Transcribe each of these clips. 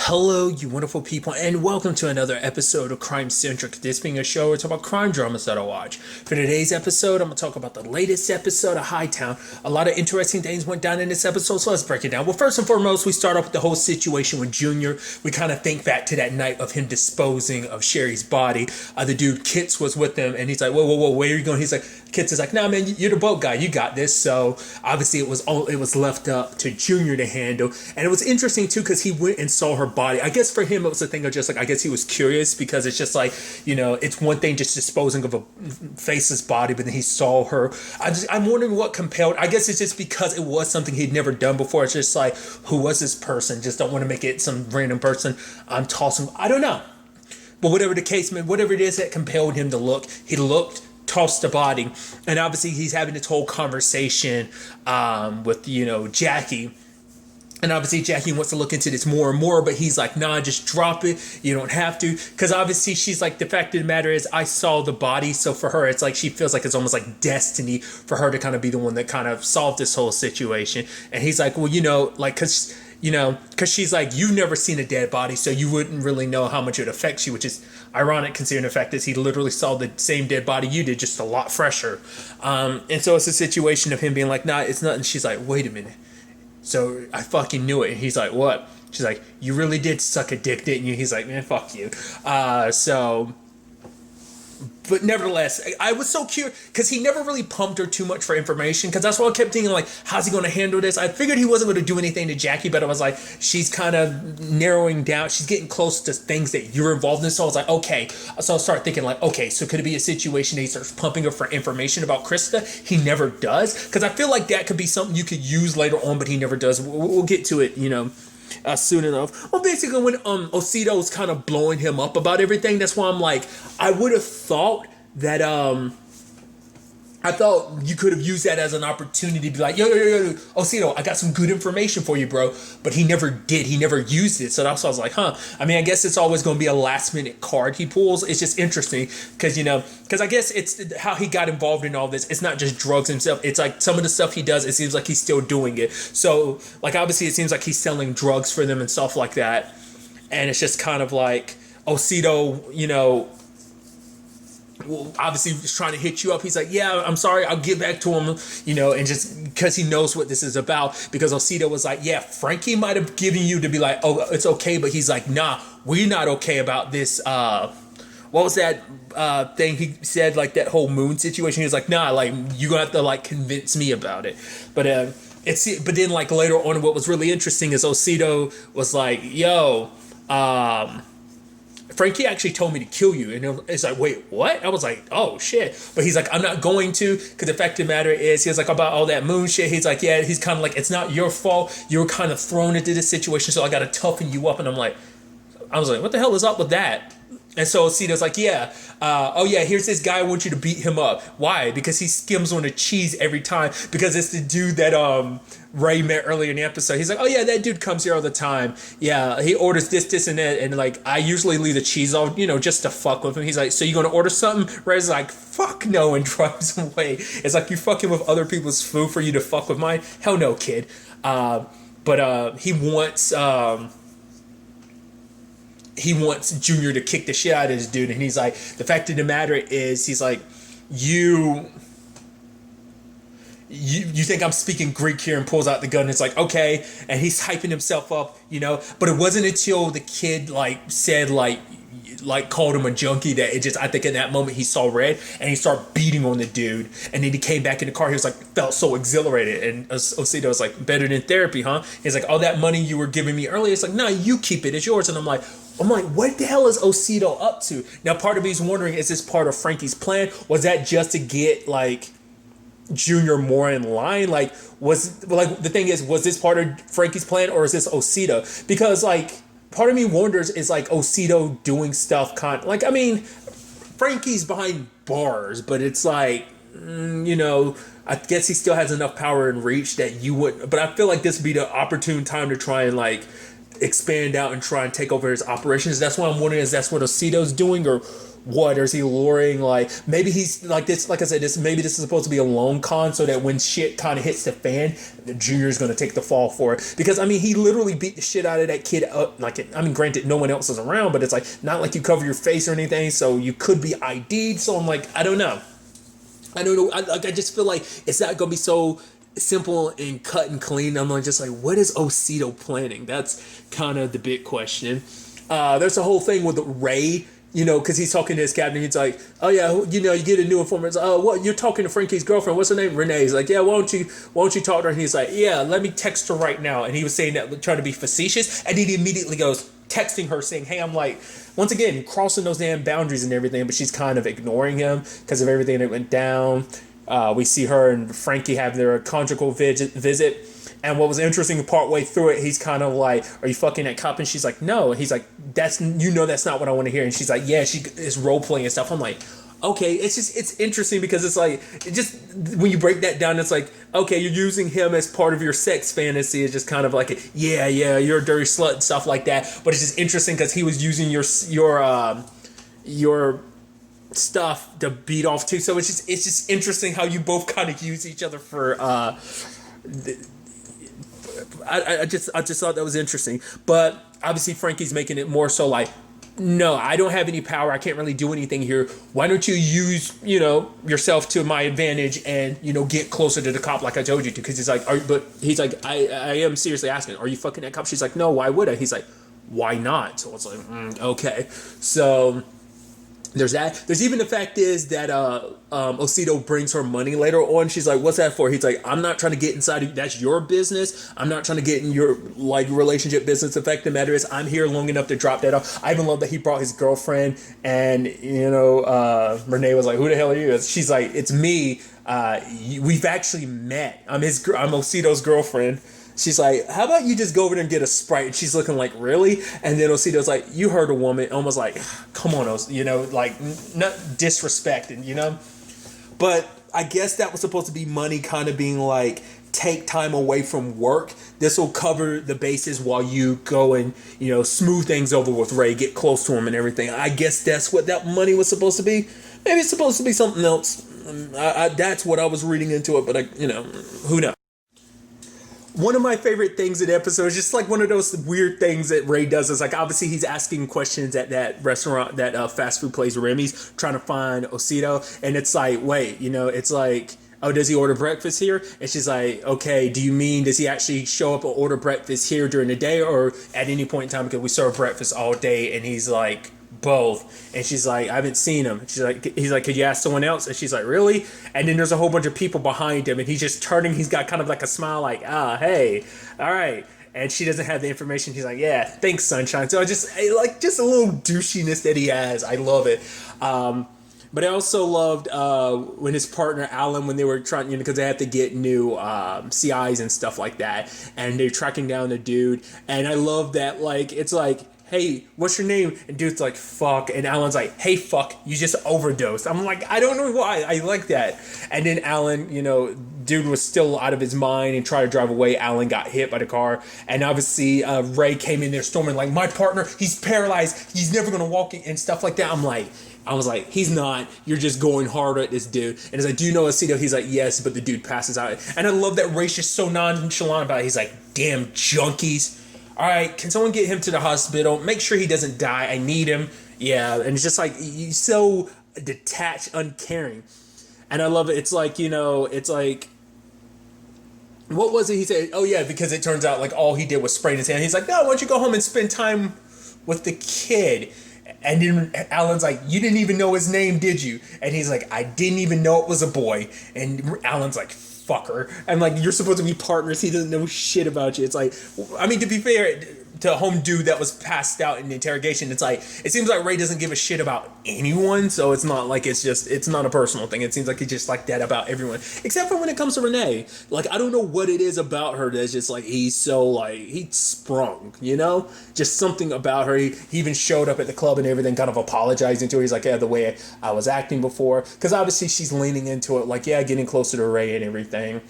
Hello, you wonderful people, and welcome to another episode of Crime Centric. This being a show where we talk about crime dramas that I watch. For today's episode, I'm going to talk about the latest episode of Hightown. A lot of interesting things went down in this episode, so let's break it down. Well, first and foremost, we start off with the whole situation with Junior. We kind of think back to that night of him disposing of Sherry's body. The dude, Kits, was with him, and he's like, whoa, where are you going? He's like, Kits is like, nah, man, you're the boat guy. You got this. So obviously it was left up to Junior to handle. And it was interesting, too, because he went and saw her body. I guess for him, it was a thing of just like, I guess he was curious because it's just like, you know, it's one thing just disposing of a faceless body, but then he saw her. I'm wondering what compelled. I guess it's just because it was something he'd never done before. It's just like, who was this person? Just don't want to make it some random person. I'm tossing. I don't know. But whatever the case, man, whatever it is that compelled him to look, he looked, tossed the body, and obviously he's having this whole conversation with, you know, Jackie. And obviously Jackie wants to look into this more and more, but he's like, nah, just drop it. You don't have to. Because obviously she's like, the fact of the matter is I saw the body. So for her, it's like she feels like it's almost like destiny for her to kind of be the one that kind of solved this whole situation. And he's like, well, you know, like, because she's like, you've never seen a dead body, so you wouldn't really know how much it affects you, which is ironic considering the fact that he literally saw the same dead body you did, just a lot fresher. And so it's a situation of him being like, nah, it's nothing. She's like, wait a minute. So I fucking knew it. And he's like, what? She's like, you really did suck a dick, didn't you? He's like, man, fuck you. But nevertheless, I was so curious because he never really pumped her too much for information, because that's why I kept thinking, like, how's he going to handle this? I figured he wasn't going to do anything to Jackie, but I was like, she's kind of narrowing down. She's getting close to things that you're involved in. So I was like, okay. So I started thinking, like, okay, so could it be a situation that he starts pumping her for information about Krista? He never does, because I feel like that could be something you could use later on, but he never does. We'll get to it, you know, soon enough. Well, basically when Osito was kind of blowing him up about everything, that's why I'm like, I would have thought that I thought you could have used that as an opportunity to be like, yo, Osito, I got some good information for you, bro. But he never did. He never used it. So that's why I was like, huh. I mean, I guess it's always going to be a last minute card he pulls. It's just interesting because, you know, because I guess it's how he got involved in all this. It's not just drugs himself. It's like some of the stuff he does, it seems like he's still doing it. So, like, obviously it seems like he's selling drugs for them and stuff like that. And it's just kind of like Osito, you know, obviously he's trying to hit you up. He's like, yeah, I'm sorry, I'll get back to him, you know, and just because he knows what this is about, because Osito was like, yeah, Frankie might have given you to be like, oh, it's okay, but he's like, nah, we're not okay about this. What was that thing he said, like that whole moon situation? He was like, nah, like you gonna have to like convince me about it. But but then like later on, what was really interesting is Osito was like, yo, Frankie actually told me to kill you. And it's like, wait, what? I was like, oh, shit. But he's like, I'm not going to, because the fact of the matter is, he's like, about all that moon shit. He's like, yeah, he's kind of like, it's not your fault. You were kind of thrown into this situation, so I got to toughen you up. And I was like, what the hell is up with that? And so Osito's like, yeah, oh yeah, here's this guy, I want you to beat him up. Why? Because he skims on the cheese every time. Because it's the dude that Ray met earlier in the episode. He's like, oh yeah, that dude comes here all the time. Yeah, he orders this, and that. And like, I usually leave the cheese off, you know, just to fuck with him. He's like, so you gonna order something? Ray's like, fuck no, and drives away. It's like, you fucking with other people's food for you to fuck with mine? Hell no, kid. But he wants Junior to kick the shit out of this dude, and he's like, the fact of the matter is, he's like, you think I'm speaking Greek here, and pulls out the gun. And it's like, okay, and he's hyping himself up, you know. But it wasn't until the kid like said like called him a junkie that it just, I think in that moment he saw red and he started beating on the dude. And then he came back in the car. He was like, felt so exhilarated. And Osito was like, better than therapy, huh? He's like, all that money you were giving me earlier, it's like, nah, you keep it, it's yours. And I'm like, what the hell is Osito up to? Now, part of me is wondering, is this part of Frankie's plan? Was that just to get like Junior more in line? Like, the thing is, was this part of Frankie's plan, or is this Osito? Because like, part of me wonders, is like Osito doing stuff like, I mean, Frankie's behind bars, but it's like, you know, I guess he still has enough power and reach that you wouldn't. But I feel like this would be the opportune time to try and like expand out and try and take over his operations. That's why I'm wondering, is that's what Osito's doing, or what, or is he luring, like, maybe he's like this, like I said, maybe this is supposed to be a lone con so that when shit kind of hits the fan, the Junior's going to take the fall for it. Because, I mean, he literally beat the shit out of that kid up. Like, I mean, granted, no one else is around, but it's like, not like you cover your face or anything, so you could be ID'd. So I'm like, I don't know. I just feel like it's not going to be so simple and cut and clean. I'm like, just like, what is Osito planning? That's kind of the big question. There's a whole thing with Ray, you know, because he's talking to his captain. He's like, oh yeah, you know, you get a new informant. Oh, what, you're talking to Frankie's girlfriend? What's her name? Renee. He's like, yeah, why don't you talk to her? And he's like, yeah, let me text her right now. And he was saying that, trying to be facetious, and he immediately goes texting her saying, hey, I'm like, once again, crossing those damn boundaries and everything, but she's kind of ignoring him because of everything that went down. We see her and Frankie have their conjugal visit. And what was interesting, partway through it, he's kind of like, are you fucking that cop? And she's like, no. And he's like, that's not what I want to hear. And she's like, yeah, she is role playing and stuff. I'm like, okay, it's interesting because it's like, it just, when you break that down, it's like, okay, you're using him as part of your sex fantasy. It's just kind of like, yeah, you're a dirty slut and stuff like that. But it's just interesting because he was using your stuff to beat off too. So it's just interesting how you both kind of use each other for, I just thought that was interesting. But obviously Frankie's making it more so like, no, I don't have any power. I can't really do anything here. Why don't you use, you know, yourself to my advantage and, you know, get closer to the cop like I told you to? Because he's like, I am seriously asking, are you fucking that cop? She's like, no, why would I? He's like, why not? So it's like, okay. So there's that. There's even the fact is that Osito brings her money later on. She's like, what's that for? He's like, I'm not trying to get inside of, that's your business. I'm not trying to get in your like relationship business. The fact of the matter is I'm here long enough to drop that off. I even love that he brought his girlfriend, and you know, Renee was like, who the hell are you? She's like, it's me. We've actually met. I'm Osito's girlfriend. She's like, how about you just go over there and get a Sprite? And she's looking like, really? And then Osito's like, you heard a woman. Almost like, come on, you know, like, not disrespecting, you know? But I guess that was supposed to be money kind of being like, take time away from work. This will cover the bases while you go and, you know, smooth things over with Ray, get close to him and everything. I guess that's what that money was supposed to be. Maybe it's supposed to be something else. That's what I was reading into it, but, you know, who knows? One of my favorite things in the episode is just like one of those weird things that Ray does is like, obviously he's asking questions at that restaurant, that fast food place Remy's, trying to find Osito. And it's like, wait, you know, it's like, oh, does he order breakfast here? And she's like, okay, do you mean, does he actually show up or order breakfast here during the day or at any point in time? Because we serve breakfast all day. And he's like, both. And she's like, I haven't seen him. He's like, could you ask someone else? And she's like, really? And then there's a whole bunch of people behind him and he's just turning, he's got kind of like a smile like, hey, all right. And she doesn't have the information. He's like, yeah, thanks, sunshine. So just a little douchiness that he has. I love it. But I also loved when his partner Alan, when they were trying, you know, because they had to get new CIs and stuff like that, and they're tracking down the dude. And I love that, like, it's like, hey, what's your name? And dude's like, fuck. And Alan's like, hey, fuck, you just overdosed. I'm like, I don't know why. I like that. And then Alan, you know, dude was still out of his mind and tried to drive away. Alan got hit by the car. And obviously, Ray came in there storming like, my partner, he's paralyzed. He's never going to walk and stuff like that. I was like, he's not. You're just going hard at this dude. And he's like, do you know Osito? He's like, yes, but the dude passes out. And I love that Ray's just so nonchalant about it. He's like, damn junkies. All right, can someone get him to the hospital? Make sure he doesn't die. I need him. Yeah, and it's just like, he's so detached, uncaring. And I love it. It's like, you know, it's like, what was it he said? Oh, yeah, because it turns out like all he did was sprain his hand. He's like, no, why don't you go home and spend time with the kid? And then Alan's like, you didn't even know his name, did you? And he's like, I didn't even know it was a boy. And Alan's like, fucker. And like, you're supposed to be partners. He doesn't know shit about you. It's like, I mean, to be fair to home dude that was passed out in the interrogation, it's like, it seems like Ray doesn't give a shit about anyone. So it's not like, it's not a personal thing. It seems like he's just like that about everyone, except for when it comes to Renee. Like, I don't know what it is about her that's just like, he's so like, he's sprung, you know, just something about her. He even showed up at the club and everything, kind of apologizing to her. He's like, yeah, the way I was acting before, because obviously she's leaning into it, like, yeah, getting closer to Ray and everything.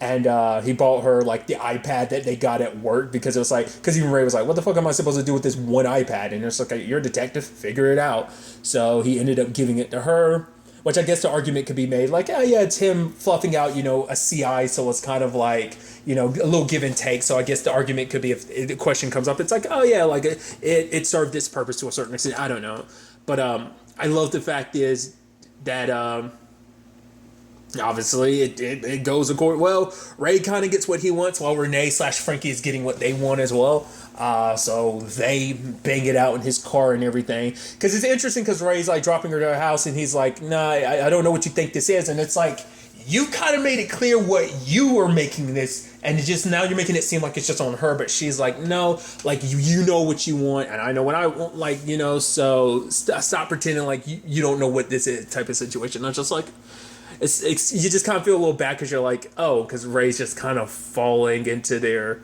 and he bought her like the iPad that they got at work because it was like, because even Ray was like, what the fuck am I supposed to do with this one iPad? And it's like, you're a detective, figure it out. So he ended up giving it to her, which I guess the argument could be made like, oh yeah, it's him fluffing out, a CI, so it's kind of like, a little give and take. So I guess the argument could be, if the question comes up, it's like, oh yeah, like it served its purpose to a certain extent. I don't know. But I love the fact is that obviously it goes according. Well, Ray kind of gets what he wants, while Renee/Frankie is getting what they want as well. So they bang it out in his car and everything. Because it's interesting, because Ray's like dropping her to her house, and he's like, nah, I don't know what you think this is. And it's like, you kind of made it clear what you were making this, and just now you're making it seem like it's just on her. But she's like, no, like you know what you want, and I know what I want, like, so stop pretending like you don't know what this is, type of situation. And I'm just like, it's you just kind of feel a little bad, because you're like, oh, because Ray's just kind of falling into their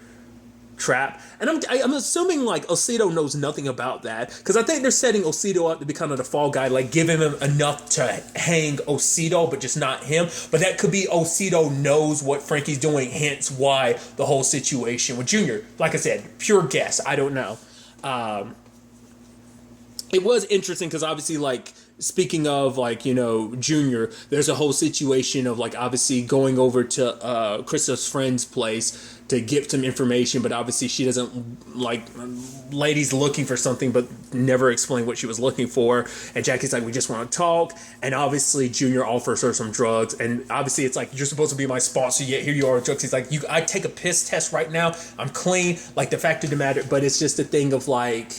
trap. And I'm assuming like Osito knows nothing about that, because I think they're setting Osito up to be kind of the fall guy, like giving him enough to hang Osito, but just not him. But that could be Osito knows what Frankie's doing, hence why the whole situation with Junior. Like I said, pure guess, I don't know. It was interesting because obviously, like, speaking of, like, Junior, there's a whole situation of, like, obviously going over to Krista's friend's place to get some information, but obviously she doesn't, like, lady's looking for something but never explain what she was looking for, and Jackie's like, we just want to talk, and obviously Junior offers her some drugs, and obviously it's like, you're supposed to be my sponsor, yet here you are with drugs. He's like, I take a piss test right now, I'm clean, like, the fact of the matter, but it's just a thing of, like,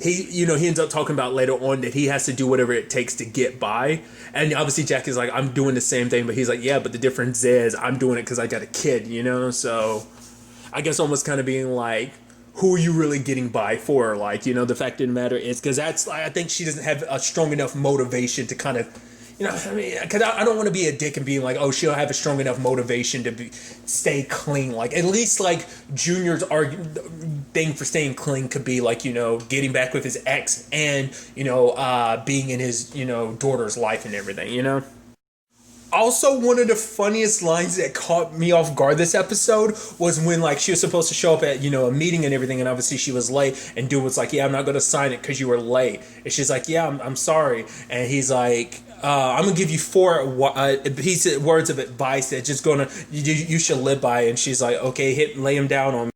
he ends up talking about later on that he has to do whatever it takes to get by. And obviously Jack is like, I'm doing the same thing, but he's like, yeah, but the difference is I'm doing it because I got a kid, So I guess almost kind of being like, who are you really getting by for? Like, the fact of the matter is, because that's, I think she doesn't have a strong enough motivation to kind of, because I don't want to be a dick and being like, oh, she'll have a strong enough motivation to stay clean. Like, at least, like, Junior's thing for staying clean could be, like, getting back with his ex and, being in his, daughter's life and everything, Also, one of the funniest lines that caught me off guard this episode was when, like, she was supposed to show up at, a meeting and everything, and obviously she was late, and dude was like, yeah, I'm not going to sign it because you were late. And she's like, yeah, I'm sorry. And he's like, I'm going to give you 4 words of advice that just you should live by. And she's like, okay, lay him down on me.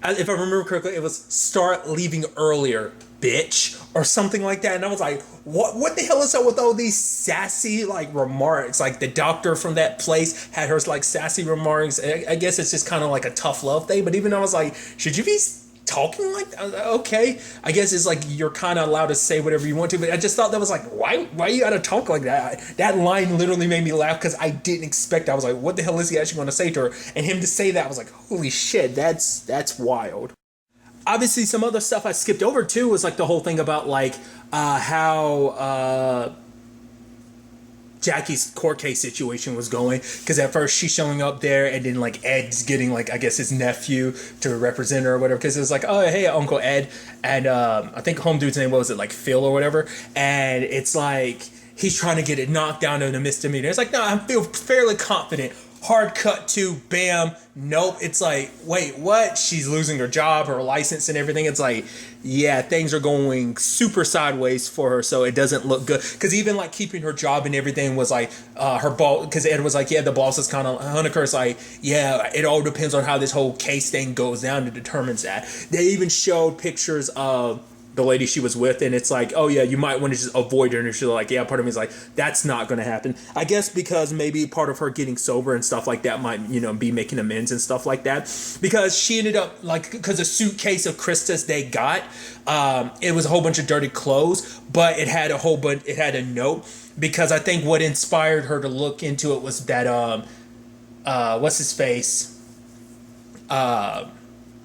If I remember correctly, it was start leaving earlier, bitch, or something like that. And I was like, what the hell is up with all these sassy, like, remarks? Like, the doctor from that place had her, like, sassy remarks. I guess it's just kind of like a tough love thing. But even I was like, should you be talking like that? Okay, I guess it's like you're kind of allowed to say whatever you want to, but I just thought that was like, why you gotta talk like that? That line literally made me laugh because I didn't expect. I was like, what the hell is he actually going to say to her? And him to say that, I was like, holy shit, that's wild. Obviously, some other stuff I skipped over too was like the whole thing about like how Jackie's court case situation was going, because at first she's showing up there, and then like Ed's getting like, I guess, his nephew to represent her or whatever, because it was like, oh hey, Uncle Ed, and I think home dude's name, what was it, like Phil or whatever, and it's like he's trying to get it knocked down to a misdemeanor. It's like, no, I feel fairly confident. Hard cut to bam, nope. It's like, wait, what? She's losing her job, her license and everything. It's like, yeah, things are going super sideways for her, so it doesn't look good. Because even like keeping her job and everything was like her boss, because Ed was like, yeah, the boss is kind of, Honeycutt's like, yeah, it all depends on how this whole case thing goes down. It determines that. They even showed pictures of the lady she was with, and it's like, oh yeah, you might want to just avoid her. And she's like, yeah, part of me is like, that's not going to happen. I guess because maybe part of her getting sober and stuff like that might, be making amends and stuff like that. Because she ended up, like, because a suitcase of Krista's they got, it was a whole bunch of dirty clothes, but it had a note, because I think what inspired her to look into it was that, what's his face?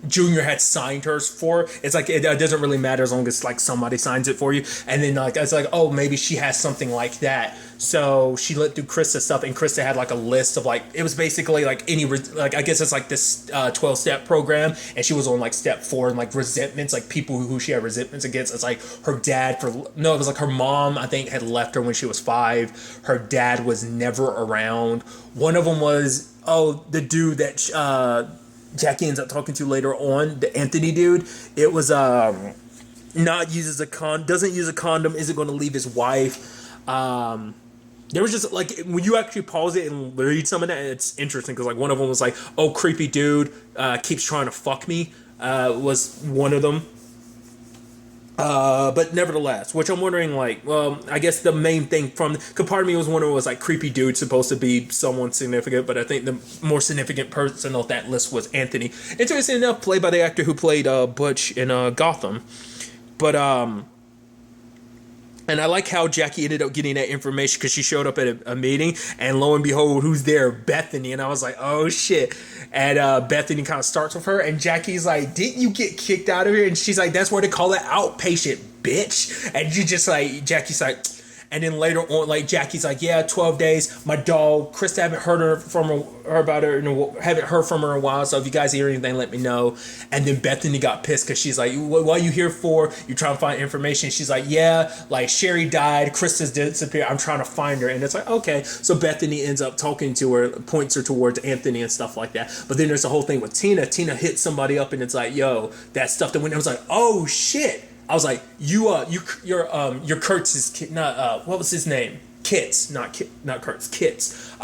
Junior had signed hers for. It's like, it doesn't really matter as long as like somebody signs it for you. And then like it's like, oh, maybe she has something like that So she looked through Krista's stuff, and Krista had like a list of like, it was basically like like I guess it's like this 12-step program, and she was on like step 4, and like resentments, like people who she had resentments against. It's like her dad no, it was like her mom, I think, had left her when she was 5. Her dad was never around. One of them was, the dude that Jackie ends up talking to later on, the Anthony dude. It was not uses doesn't use a condom, isn't going to leave his wife. There was just like, when you actually pause it and read some of that, it's interesting because like one of them was like, oh, creepy dude keeps trying to fuck me, was one of them. But nevertheless, which I'm wondering, like, well, I guess the main thing because part of me was wondering, was like, creepy dude supposed to be someone significant, but I think the more significant person on that list was Anthony. Interesting enough, played by the actor who played Butch in Gotham. But and I like how Jackie ended up getting that information because she showed up at a meeting, and lo and behold, who's there? Bethany. And I was like, oh shit. And Bethany kind of starts with her, and Jackie's like, didn't you get kicked out of here? And she's like, that's why they call it outpatient, bitch. And you just like, Jackie's like, and then later on, like, Jackie's like, yeah, 12 days. My dog, Krista, haven't heard from her about her, haven't heard from her in a while. So if you guys hear anything, let me know. And then Bethany got pissed because she's like, what are you here for? You trying to find information? She's like, yeah, like, Sherry died. Krista's disappeared. I'm trying to find her. And it's like, okay. So Bethany ends up talking to her, points her towards Anthony and stuff like that. But then there's the whole thing with Tina. Tina hits somebody up, and it's like, yo, that stuff that went. I was like, oh shit. I was like, you're Kurtz's kid, not what was his name? Kitts, not Kurtz, Kitts.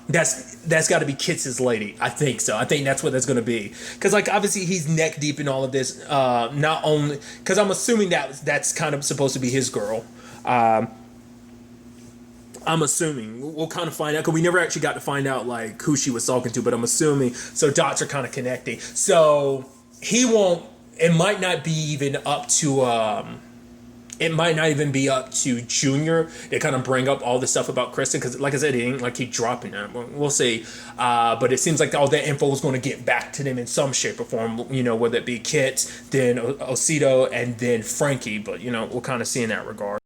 That's got to be Kitts' lady. I think so. I think that's what that's going to be. Because like obviously he's neck deep in all of this. Not only because I'm assuming that's kind of supposed to be his girl. I'm assuming we'll kind of find out because we never actually got to find out like who she was talking to. But I'm assuming so. Dots are kind of connecting. So he won't. It might not be even up to Junior to kind of bring up all this stuff about Kristen, because like I said, he ain't like keep dropping that. We'll see. But it seems like all that info is going to get back to them in some shape or form, whether it be Kit, then Osito, and then Frankie. But we'll kind of see in that regard.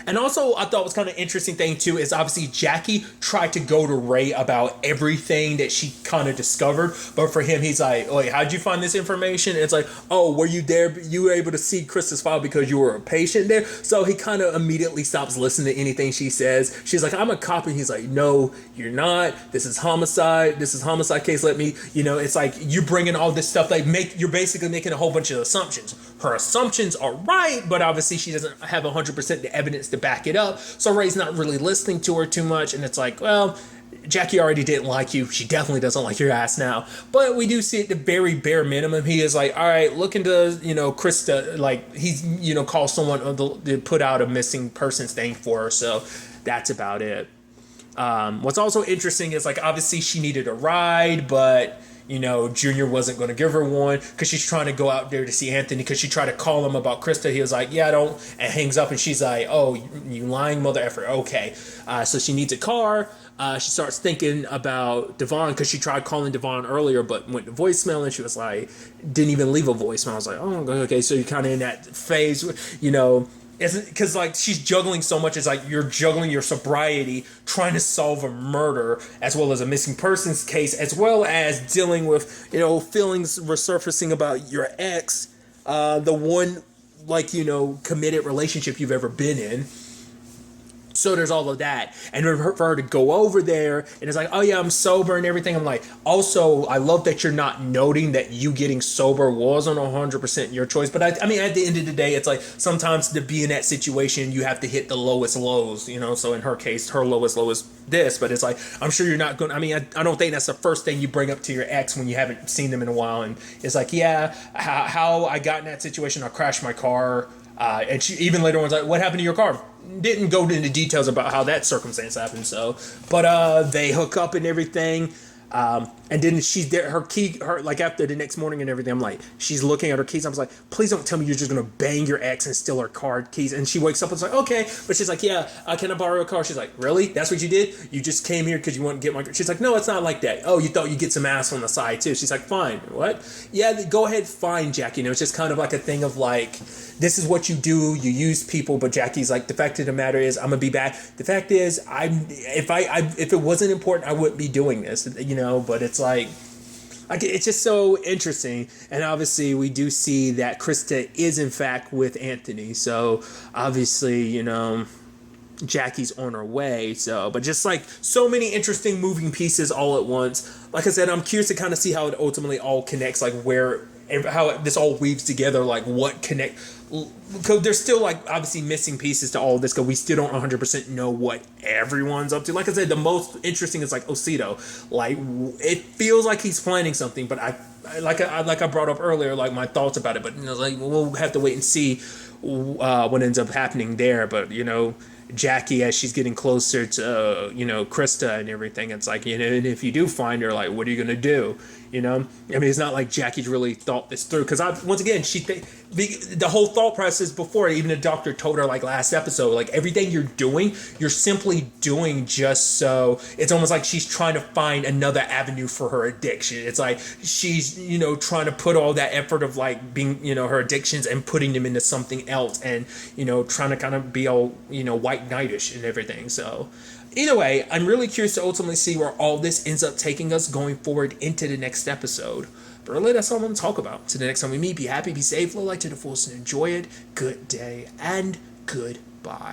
And also, I thought was kind of interesting thing too is obviously Jackie tried to go to Ray about everything that she kind of discovered, but for him, he's like, "Wait, how'd you find this information?" And it's like, "Oh, were you there? You were able to see Krista's file because you were a patient there." So he kind of immediately stops listening to anything she says. She's like, "I'm a cop," and he's like, "No, you're not. This is homicide. This is homicide case. Let me, it's like you bringing all this stuff. Like you're basically making a whole bunch of assumptions. Her assumptions are right, but obviously she doesn't have 100% the evidence to back it up. So Ray's not really listening to her too much, and it's like, well, Jackie already didn't like you. She definitely doesn't like your ass now. But we do see at the very bare minimum, he is like, all right, look into, Krista, like he's, call someone to put out a missing persons thing for her. So that's about it. What's also interesting is like, obviously she needed a ride, but Junior wasn't going to give her one because she's trying to go out there to see Anthony because she tried to call him about Krista. He was like, yeah, I don't, and hangs up, and she's like, oh, you lying mother effer. Okay. So she needs a car. She starts thinking about Devon because she tried calling Devon earlier but went to voicemail, and she was like, didn't even leave a voicemail. I was like, oh, okay. So you're kind of in that phase, because like she's juggling so much. It's like you're juggling your sobriety, trying to solve a murder as well as a missing persons case, as well as dealing with feelings resurfacing about your ex, the one committed relationship you've ever been in. So there's all of that. And for her to go over there and it's like, oh yeah, I'm sober and everything. I'm like, also, I love that you're not noting that you getting sober wasn't 100% your choice. But I mean, at the end of the day, it's like sometimes to be in that situation, you have to hit the lowest lows, So in her case, her lowest low is this. But it's like, I'm sure you're not going to, I don't think that's the first thing you bring up to your ex when you haven't seen them in a while. And it's like, yeah, how I got in that situation, I crashed my car. And she even later on was like, what happened to your car? Didn't go into details about how that circumstance happened. So, but they hook up and everything. And then she's there, like after the next morning and everything, I'm like, she's looking at her keys. I was like, please don't tell me you're just going to bang your ex and steal her car keys. And she wakes up and is like, okay. But she's like, yeah, can I borrow a car? She's like, really? That's what you did? You just came here because you want to get my car? She's like, no, it's not like that. Oh, you thought you'd get some ass on the side too. She's like, fine. What? Yeah, go ahead, fine, Jackie. It's just kind of like a thing of like, this is what you do. You use people. But Jackie's like, the fact of the matter is, I'm gonna be back. The fact is, if it wasn't important, I wouldn't be doing this. But it's like it's just so interesting. And obviously, we do see that Krista is in fact with Anthony. So obviously, Jackie's on her way. So, but just like so many interesting moving pieces all at once. Like I said, I'm curious to kind of see how it ultimately all connects. Like how this all weaves together, like what connect, because there's still like obviously missing pieces to all of this, because we still don't 100% know what everyone's up to. Like I said, the most interesting is like Osito. Like it feels like he's planning something, but I brought up earlier, like my thoughts about it, but like we'll have to wait and see what ends up happening there. But Jackie, as she's getting closer to Krista and everything, it's like, and if you do find her, like, what are you gonna do? It's not like Jackie's really thought this through, because once again, the whole thought process before, even the doctor told her like last episode, like everything you're doing, you're simply doing just so it's almost like she's trying to find another avenue for her addiction. It's like she's trying to put all that effort of like being her addictions and putting them into something else, and trying to kind of be all white knightish and everything. So either way, I'm really curious to ultimately see where all this ends up taking us going forward into the next episode. But really, that's all I'm going to talk about. So the next time we meet, be happy, be safe, live life to the fullest, and enjoy it. Good day and goodbye.